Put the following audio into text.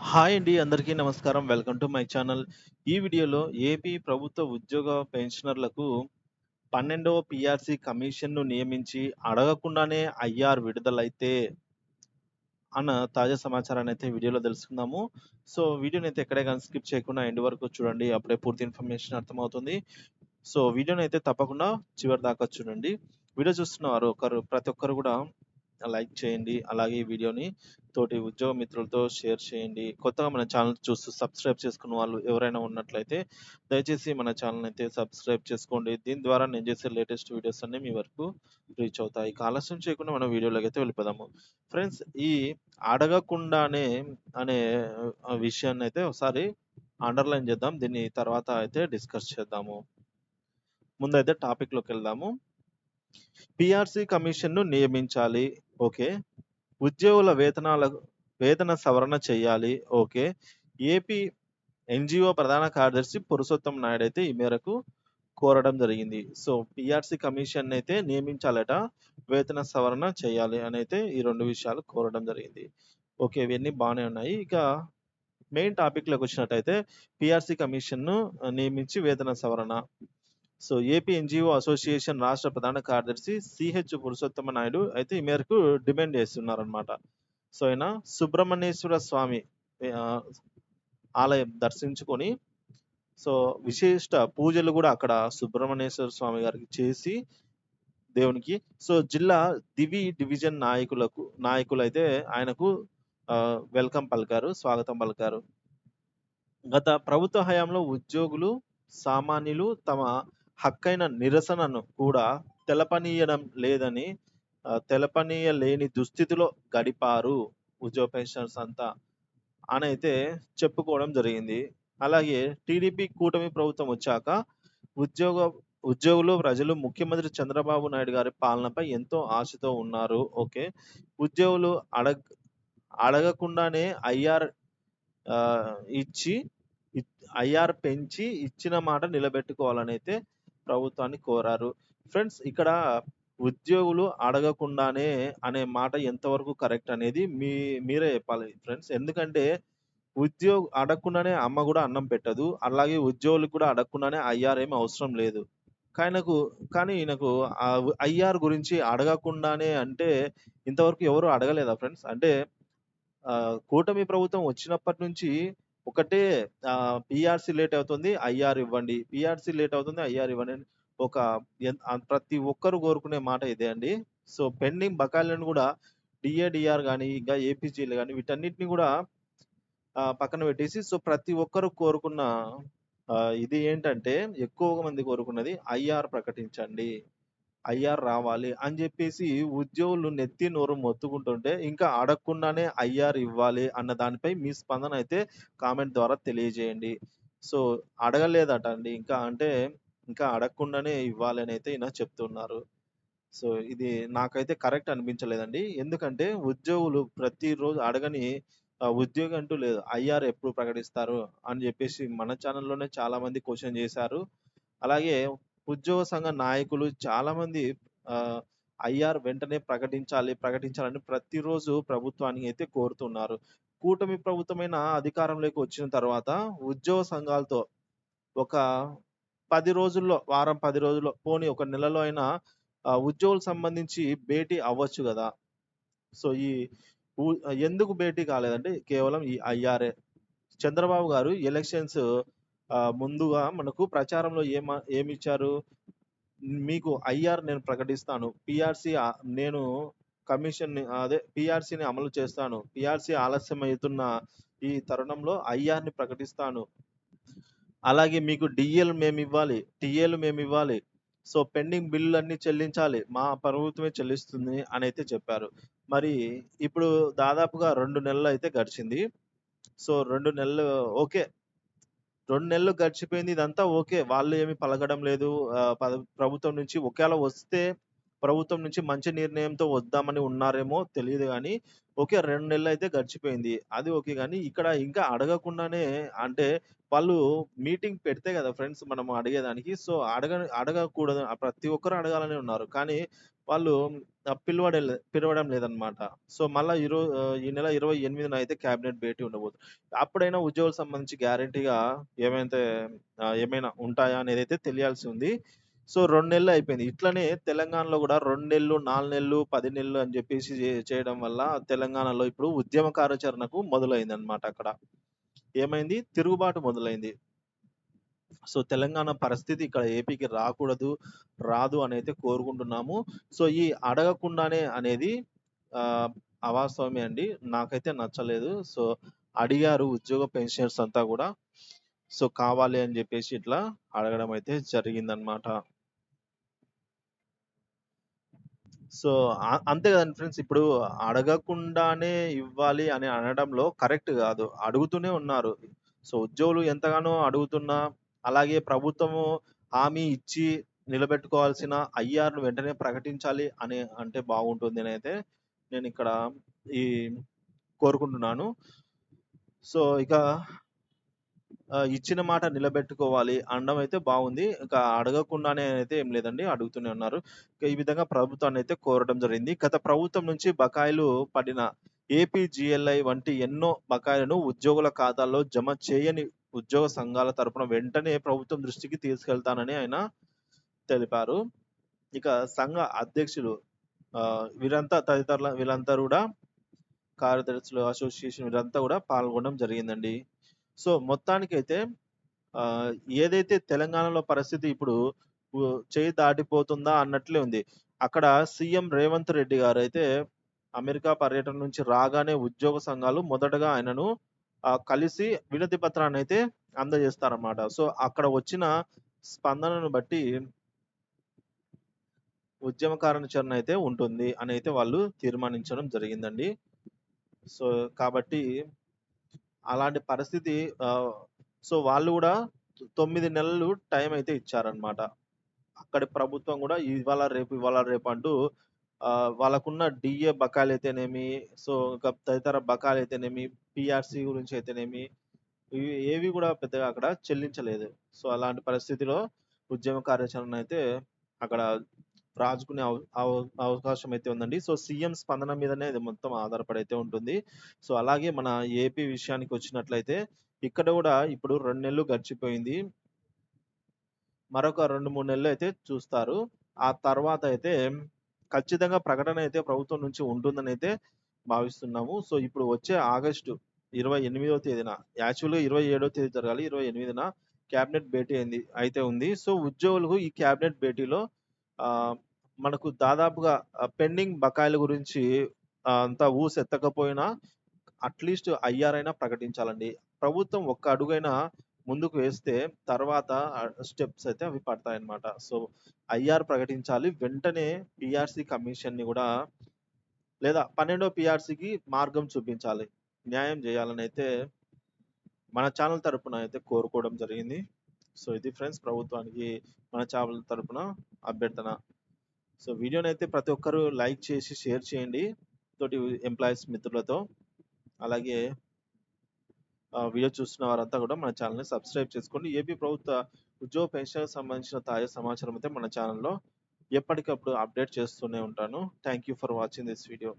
Hi అండి. అందరికీ నమస్కారం. Welcome to my channel. ఈ వీడియోలో ఏపీ ప్రభుత్వ ఉద్యోగ పెన్షనర్లకు 12వ పీఆర్సీ కమిషన్‌ను నియమించి అడగకుండానే ఐఆర్ విడుదలైతే అన్న తాజా సమాచారాన్నయితే వీడియోలో తెలుసుకుందాము. సో, వీడియోనైతే ఎక్కడ గాని స్కిప్ చేయకుండా ఎండ్ వరకు చూడండి. అప్పుడే పూర్తి ఇన్ఫర్మేషన్ అర్థమవుతుంది. సో, వీడియోనైతే తప్పకుండా చివరి దాకా చూడండి. వీడియో చూస్తున్న వారు ప్రతి ఒక్కరు కూడా లైక్ చేయండి. అలాగే ఈ వీడియోని తోటి ఉద్యోగ మిత్రులతో షేర్ చేయండి. కొత్తగా మన ఛానల్ చూస్తూ సబ్స్క్రైబ్ చేసుకున్న వాళ్ళు ఎవరైనా ఉన్నట్లయితే దయచేసి మన ఛానల్‌ని అయితే సబ్స్క్రైబ్ చేసుకోండి. దీని ద్వారా నేను చేసే లేటెస్ట్ వీడియోస్ అన్నీ మీ వరకు రీచ్ అవుతాయి. ఇక ఆలస్యం చేయకుండా మనం వీడియోలోకైతే వెళ్ళిపోదాము. ఫ్రెండ్స్, ఈ అడగకుండానే అనే విషయాన్నయితే ఒకసారి అండర్‌లైన్ చేద్దాం. దీన్ని తర్వాత అయితే డిస్కస్ చేద్దాము. ముందైతే టాపిక్‌లోకెళ్దాము. పీఆర్సీ కమిషన్‌ను నియమించాలి. ఓకే. ఉద్యోగుల వేతన సవరణ చేయాలి. ఓకే. ఏపీ ఎన్‌జీఓ ప్రధాన కార్యదర్శి పురుషోత్తం నాయుడు అయితే ఈ మేరకు కోరడం జరిగింది. సో, పీఆర్సీ కమిషన్నయితే నియమించాలట. వేతన సవరణ చేయాలి అనైతే ఈ 2 విషయాలు కోరడం జరిగింది. ఓకే. ఇవన్నీ బానే ఉన్నాయి. ఇక మెయిన్ టాపిక్‌లోకొచ్చినట్టయితే పీఆర్సీ కమిషన్‌ను నియమించి వేతన సవరణ. సో, ఏపీ ఎన్‌జీఓ అసోసియేషన్ రాష్ట్ర ప్రధాన కార్యదర్శి సీహెచ్ పురుషోత్తమ నాయుడు అయితే ఈ మేరకు డిమాండ్ చేస్తున్నారనమాట. సో, ఆయన సుబ్రహ్మణ్యేశ్వర స్వామి ఆహ్, ఆలయం దర్శించుకొని, సో, విశిష్ట పూజలు గూడా అక్కడ సుబ్రహ్మణ్యేశ్వర స్వామి గారికి చేసి దేవునికి, సో, జిల్లా డివిజన్ నాయకులైతే ఆయనకు వెల్కమ్ పలికారు. స్వాగతం పలికారు. గత ప్రభుత్వ హయాంలో ఉద్యోగులు, సామాన్యులు తమ హక్కైన నిరసనను కూడా తెలపనీయలేని దుస్థితిలో గడిపారు ఉద్యోగ పెన్షనర్స్ అంతా అనైతే చెప్పుకోవడం జరిగింది. అలాగే టీడీపీ కూటమి ప్రభుత్వం వచ్చాక ఉద్యోగ ఉద్యోగులు, ప్రజలు ముఖ్యమంత్రి చంద్రబాబు నాయుడు గారి పాలనపై ఎంతో ఆశతో ఉన్నారు. ఓకే. ఉద్యోగులు అడగకుండానే ఆహ్, ఇచ్చి ఐఆర్ పెంచి ఇచ్చిన మాట నిలబెట్టుకోవాలనైతే ప్రభుత్వాన్ని కోరారు. ఫ్రెండ్స్, ఇక్కడ ఉద్యోగులు అడగకుండానే అనే మాట ఎంతవరకు కరెక్ట్ అనేది మీరే చెప్పాలి ఫ్రెండ్స్. ఎందుకంటే అడగకుండానే అమ్మ గూడా అన్నం పెట్టదు. అలాగే ఉద్యోగులకు కూడా అడగకుండానే ఐఆర్ ఏమి అవసరం లేదు. కాయనకు కానీ ఈయనకు ఐఆర్ గురించి అడగకుండానే అంటే ఇంతవరకు ఎవరు అడగలేదా ఫ్రెండ్స్? అంటే కూటమి ప్రభుత్వం వచ్చినప్పటి నుంచి ఒకటే పీఆర్‌సీ లేట్ అవుతుంది. ఐఆర్ ఇవ్వండి. పీఆర్‌సీ లేట్ అవుతుంది. ఐఆర్ ఇవ్వండి అని ఒక ప్రతి ఒక్కరు కోరుకునే మాట ఇదే అండి. సో, పెండింగ్ బకాయిలను గూడా డీఏ, డీఆర్ గాని, ఇంకా ఏపీజీలు గాని వీటన్నిటిని గూడా పక్కన పెట్టేసి, సో, ప్రతి ఒక్కరు కోరుకున్న ఇది ఏంటంటే ఎక్కువగా మంది కోరుకున్నది ఐఆర్ ప్రకటించండి. ఐఆర్ రావాలి అని జెప్పేసి ఉద్యోగులు నెత్తి నోరు మొత్తుకుంటుంటే, ఇంకా అడగకుండానే ఐఆర్ ఇవ్వాలి అన్న దానిపై మీ స్పందన అయితే కామెంట్ ద్వారా తెలియజేయండి. సో, అడగలేదట అండి. ఇంకా అడగకుండానే ఇవ్వాలనైతే ఈయన చెప్తున్నారు. సో, ఇది నాకైతే కరెక్ట్ అనిపించలేదండి. ఎందుకంటే ఉద్యోగులు ప్రతిరోజు అడగని ఉద్యోగి అంటూ లేదు. ఐఆర్ ఎప్పుడు ప్రకటిస్తారు అని జెప్పేసి మన ఛానెల్‌లోనే చాలామంది క్వెషన్ జేశారు. అలాగే ఉద్యోగ సంఘ నాయకులు చాలామంది ఆహ్, ఐఆర్ వెంటనే ప్రకటించాలని ప్రతిరోజు ప్రభుత్వాన్ని అయితే కోరుతున్నారు. కూటమి ప్రభుత్వమైన అధికారంలోకి వచ్చిన తర్వాత ఉద్యోగ సంఘాలతో ఒక 10 రోజుల్లో, వారం 10 రోజుల్లో, పోనీ ఒక నెలలో అయినా ఉద్యోగులకు సంబంధించి భేటీ అవ్వచ్చు గదా! సో, ఉ ఎందుకు భేటీ కాలేదంటే కేవలం ఈ ఐఆర్ఏ. చంద్రబాబు గారు ఎలక్షన్స్ ముందుగా మనకు ప్రచారంలో ఏమిచ్చారు? మీకు ఐఆర్ నేను ప్రకటిస్తాను. నేను పీఆర్సీని అమలు చేస్తాను. పీఆర్సీ ఆలస్యమవుతున్న ఈ తరుణంలో ఐఆర్‌ని ప్రకటిస్తాను. అలాగే మీకు డీఏలు మేమివ్వాలి. టీఏలు మేమివ్వాలి. సో, పెండింగ్ బిల్లులన్నీ చెల్లించాలి. మా ప్రభుత్వమే చెల్లిస్తుంది అనైతే చెప్పారు. మరి ఇప్పుడు దాదాపుగా 2 నెలలైతే గడిచింది. సో, 2 నెలలు ఓకే. 2 నెలలు గడిచిపోయింది. ఇదంతా ఓకే. వాళ్ళు ఏమి పలకడం లేదు. ప్రభుత్వం నుంచి ఒకేళ వస్తే ప్రభుత్వం నుంచి మంచి నిర్ణయంతో వద్దామని ఉన్నారేమో తెలీదు గానీ, ఓకే. 2 నెలలైతే గడిచిపోయింది. అది ఓకే గానీ, ఇక్కడ ఇంకా అడగకుండానే అంటే వాళ్ళు మీటింగ్ పెడితే గదా ఫ్రెండ్స్ మనం అడిగేదానికి. సో, అడగకూడదు. ప్రతి ఒక్కరు అడగాలనే ఉన్నారు. కానీ వాళ్ళు పిలవడం లేదనమాట. సో, మళ్ళా ఈ నెల 28న అయితే క్యాబినెట్ భేటీ ఉండబోతుంది. అప్పుడైనా ఉద్యోగులకు సంబంధించి గ్యారంటీగా ఏమైతే ఏమైనా ఉంటాయా అనేదైతే తెలియాల్సి ఉంది. సో, 2 నెలలు అయిపోయింది. ఇట్లనే తెలంగాణలో గూడా 2 నెలలు, 4 నెలలు, 10 నెలలు అని జెప్పేసి చేయడం వల్ల తెలంగాణలో ఇప్పుడు ఉద్యమ కార్యాచరణకు మొదలైందనమాట అక్కడ. ఏమైంది? తిరుగుబాటు మొదలైంది. సో, తెలంగాణ పరిస్థితి ఇక్కడ ఏపీకి రాదు అనైతే కోరుకుంటున్నాము. సో, ఈ అడగకుండానే అనేది ఆహ్, అవాస్తవమే అండి. నాకైతే నచ్చలేదు. సో, అడిగారు ఉద్యోగ పెన్షనర్స్ అంతా గూడా. సో, కావాలి అని జెప్పేసి ఇట్లా అడగడం అయితే జరిగిందనమాట. సో, అంతే గదండీ ఫ్రెండ్స్. ఇప్పుడు అడగకుండానే ఇవ్వాలి అని అనడంలో కరెక్ట్ గాదు. అడుగుతూనే ఉన్నారు. సో, ఉద్యోగులు ఎంతగానో అడుగుతున్నా, అలాగే ప్రభుత్వము హామీ ఇచ్చి నిలబెట్టుకోవాల్సిన ఐఆర్‌ను వెంటనే ప్రకటించాలి అని అంటే బాగుంటుందనైతే నేనిక్కడ ఈ కోరుకుంటున్నాను. సో, ఇక ఇచ్చిన మాట నిలబెట్టుకోవాలి అనడం అయితే బాగుంది. ఇంకా అడగకుండానే అయితే ఏం లేదండి. అడుగుతూనే ఉన్నారు. ఇక ఈ విధంగా ప్రభుత్వాన్నయితే కోరడం జరిగింది. గత ప్రభుత్వం నుంచి బకాయిలు పడిన ఏపీజీఎల్ఐ వంటి ఎన్నో బకాయిలను ఉద్యోగుల ఖాతాల్లో జమ చేయని ఉద్యోగ సంఘాల తరపున వెంటనే ప్రభుత్వం దృష్టికి తీసుకెళ్తానని ఆయన తెలిపారు. ఇక సంఘ అధ్యక్షులు వీళ్ళంతా గూడా కార్యదర్శులు అసోసియేషన్ వీళ్ళంతా గూడా పాల్గొనడం జరిగిందండి. సో, మొత్తానికైతే ఆహ్, ఏదైతే తెలంగాణలో పరిస్థితి ఇప్పుడు చేయి దాటిపోతుందా అన్నట్లే ఉంది. అక్కడ సీఎం రేవంత్ రెడ్డి గారైతే అమెరికా పర్యటన నుంచి రాగానే ఉద్యోగ సంఘాలు మొదటగా ఆయనను కలిసి వినతి పత్రాన్నయితే అందజేస్తారన్నమాట. సో, అక్కడ వచ్చిన స్పందనను బట్టి ఉద్యమ కార్యాచరణ అయితే ఉంటుంది అనైతే వాళ్ళు తీర్మానించడం జరిగిందండి. సో, కాబట్టి అలాంటి పరిస్థితి సో, వాళ్ళు గూడా 9 నెలలు టైం అయితే ఇచ్చారన్నమాట. అక్కడి ప్రభుత్వం గూడా ఇవాళ రేపు అంటూ వాళ్ళకున్న డీఏ బకాయిలైతేనేమి, సో, ఇంకా తదితర బకాయిలైతేనేమి, పీఆర్‌సీ గురించి అయితేనేమి, ఇవి ఏవి గూడా పెద్దగా అక్కడ చెల్లించలేదు. సో, అలాంటి పరిస్థితిలో ఉద్యమ కార్యాచరణ అయితే అక్కడ రాజుకునే అవకాశం అయితే ఉందండి. సో, సీఎం స్పందన మీదనే ఇది మొత్తం ఆధారపడి అయితే ఉంటుంది. సో, అలాగే మన ఏపీ విషయానికొచ్చినట్లయితే ఇక్కడ గూడా ఇప్పుడు 2 నెలలు గడిచిపోయింది. మరొక 2, 3 నెలలైతే చూస్తారు. ఆ తర్వాతయితే ఖచ్చితంగా ప్రకటన అయితే ప్రభుత్వం నుంచి ఉంటుందనైతే భావిస్తున్నాము. సో, ఇప్పుడు వచ్చే ఆగస్టు 28వ తేదీన యాక్చువల్‌గా 27వ తేదీ జరగాలి. 28న క్యాబినెట్ భేటీ అయితే ఉంది. సో, ఉద్యోగులకు ఈ క్యాబినెట్ భేటీలో ఆహ్, మనకు దాదాపుగా పెండింగ్ బకాయిల గురించి అంతా ఊసెత్తకపోయినా అట్‌లీస్ట్ ఐఆర్ అయినా ప్రకటించాలండి. ప్రభుత్వం ఒక్క అడుగైనా ముందుకు వేస్తే తర్వాత స్టెప్స్ అయితే అవి పడతాయన్నమాట. సో, ఐఆర్ ప్రకటించాలి. వెంటనే పీఆర్‌సీ కమిషన్‌ని గూడా లేదా 12వ పీఆర్‌సీకి మార్గం చూపించాలి. న్యాయం జేయాలనైతే మన ఛానెల్ తరపున అయితే కోరుకోవడం జరిగింది. సో, ఇది ఫ్రెండ్స్ ప్రభుత్వానికి మన ఛానెల్ తరపున అభ్యర్థన. సో, వీడియోనైతే ప్రతి ఒక్కరు లైక్ చేసి షేర్ చేయండి. తోటి ఎంప్లాయీస్ మిత్రులతో. అలాగే వీడియో చూస్తున్న వారంతా కూడా మన ఛానెల్‌ని సబ్స్క్రైబ్ చేసుకోండి. ఏపీ ప్రభుత్వ ఉద్యోగ పెన్షన్‌కి సంబంధించిన తాజా సమాచారం అయితే మన ఛానెల్‌లో ఎప్పటికప్పుడు అప్డేట్ చేస్తూనే ఉంటాను. Thank you for watching this video.